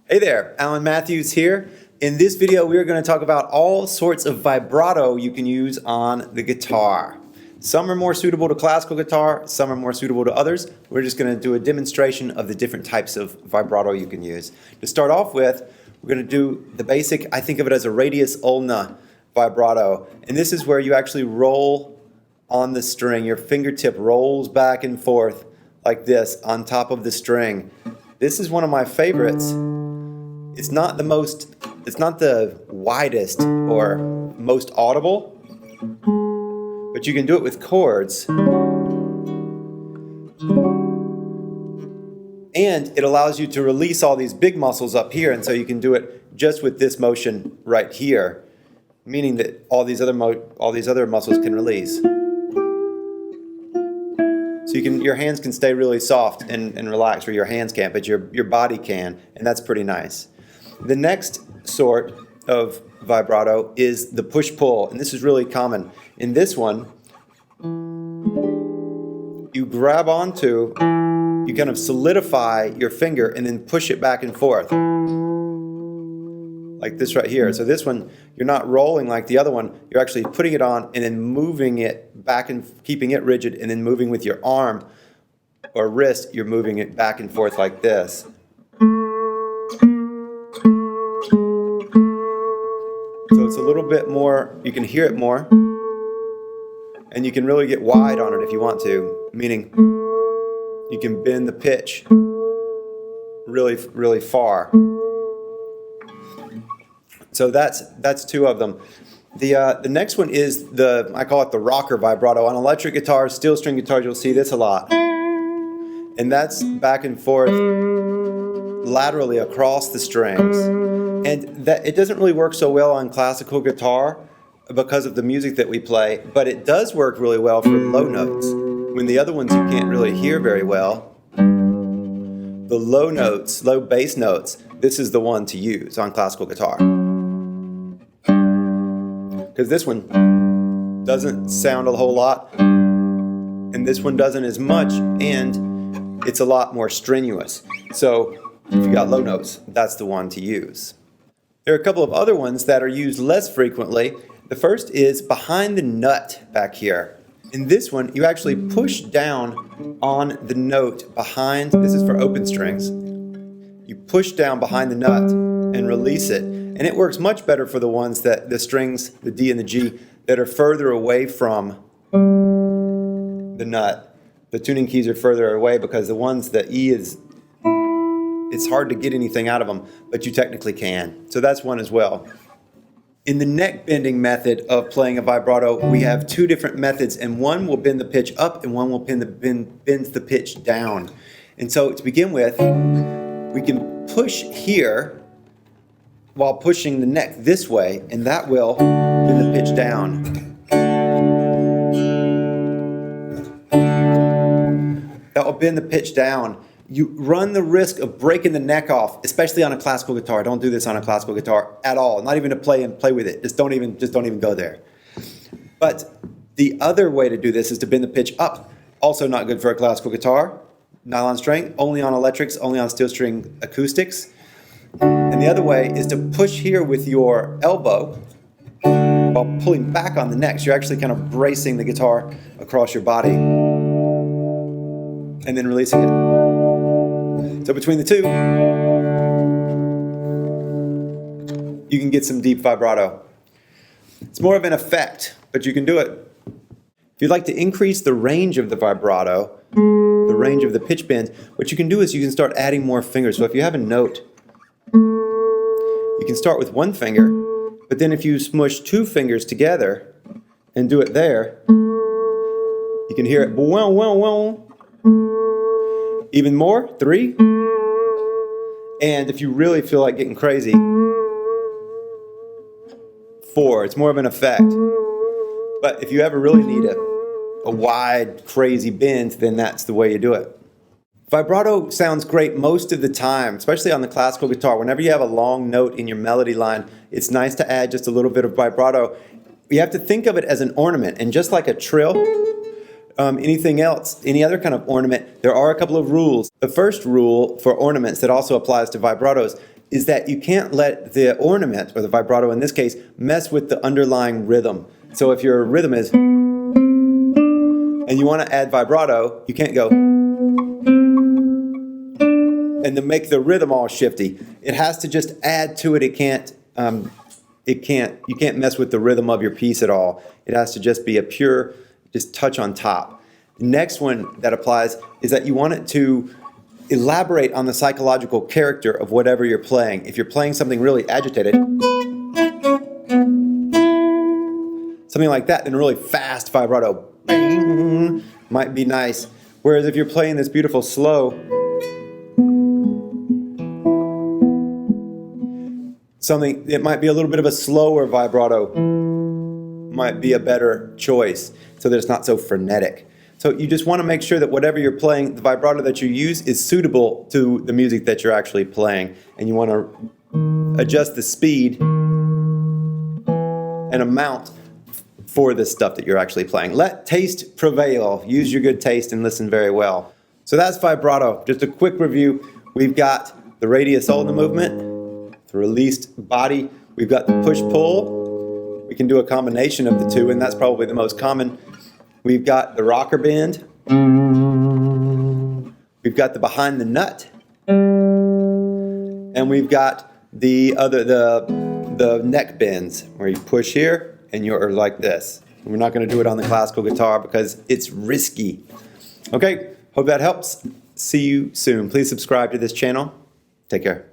Hey there, Alan Mathews here. In this video, we are going to talk about all sorts of vibrato you can use on the guitar. Some are more suitable to classical guitar, some are more suitable to others. We're just going to do a demonstration of the different types of vibrato you can use. To start off with, we're going to do the basic, I think of it as a radius ulna vibrato. And this is where you actually roll on the string. Your fingertip rolls back and forth like this on top of the string. This is one of my favorites. It's not the widest or most audible, but you can do it with chords. And it allows you to release all these big muscles up here, and so you can do it just with this motion right here, meaning that all these other muscles can release. So your hands can stay really soft and relaxed, or your hands can't, but your body can, and that's pretty nice. The next sort of vibrato is the push-pull, and this is really common. In this one, you grab onto, you kind of solidify your finger and then push it back and forth, like this right here. So this one, you're not rolling like the other one, you're actually putting it on and then moving it back and keeping it rigid, and then moving with your arm or wrist, you're moving it back and forth like this. So it's a little bit more, you can hear it more, and you can really get wide on it if you want to, meaning you can bend the pitch really, really far. So that's two of them. The next one is I call it the rocker vibrato. On electric guitars, steel string guitars, you'll see this a lot. And that's back and forth laterally across the strings. And it doesn't really work so well on classical guitar because of the music that we play, but it does work really well for low notes. When the other ones you can't really hear very well, the low notes, low bass notes, this is the one to use on classical guitar. Because this one doesn't sound a whole lot, and this one doesn't as much, and it's a lot more strenuous. So if you got low notes, that's the one to use. There are a couple of other ones that are used less frequently. The first is behind the nut back here. In this one, you actually push down on the note behind, this is for open strings. You push down behind the nut and release it. And it works much better for the ones that, the strings, the D and the G, that are further away from the nut. The tuning keys are further away because the ones, the E is, it's hard to get anything out of them, but you technically can. So that's one as well. In the neck bending method of playing a vibrato, we have two different methods, and one will bend the pitch up and one will bends the pitch down. And so to begin with, we can push here while pushing the neck this way, and that will bend the pitch down. That will bend the pitch down. You run the risk of breaking the neck off, especially on a classical guitar. Don't do this on a classical guitar at all. Not even to play with it. Just don't even go there. But the other way to do this is to bend the pitch up. Also not good for a classical guitar. Nylon string, only on electrics, only on steel string acoustics. And the other way is to push here with your elbow while pulling back on the neck. So you're actually kind of bracing the guitar across your body and then releasing it. So between the two, you can get some deep vibrato. It's more of an effect, but you can do it. If you'd like to increase the range of the vibrato, the range of the pitch bend, what you can do is you can start adding more fingers. So if you have a note, you can start with one finger, but then if you smush two fingers together and do it there, you can hear it. Even more, 3. And if you really feel like getting crazy, 4. It's more of an effect. But if you ever really need a wide, crazy bend, then that's the way you do it. Vibrato sounds great most of the time, especially on the classical guitar. Whenever you have a long note in your melody line, it's nice to add just a little bit of vibrato. You have to think of it as an ornament, and just like a trill, anything else, any other kind of ornament, there are a couple of rules. The first rule for ornaments that also applies to vibratos, is that you can't let the ornament, or the vibrato in this case, mess with the underlying rhythm. So if your rhythm is, and you want to add vibrato, you can't go, and to make the rhythm all shifty. It has to just add to it. You can't mess with the rhythm of your piece at all. It has to just be a pure, just touch on top. The next one that applies is that you want it to elaborate on the psychological character of whatever you're playing. If you're playing something really agitated, something like that, then really fast vibrato bang, might be nice. Whereas if you're playing this beautiful slow, it might be a little bit of a slower vibrato, might be a better choice, so that it's not so frenetic. So you just want to make sure that whatever you're playing, the vibrato that you use is suitable to the music that you're actually playing. And you want to adjust the speed and amount for the stuff that you're actually playing. Let taste prevail. Use your good taste and listen very well. So that's vibrato. Just a quick review. We've got the radius all in the movement, the released body. We've got the push-pull. We can do a combination of the two, and that's probably the most common. We've got the rocker bend. We've got the behind the nut. And we've got the neck bends, where you push here and you're like this. We're not going to do it on the classical guitar because it's risky. Okay, hope that helps. See you soon. Please subscribe to this channel. Take care.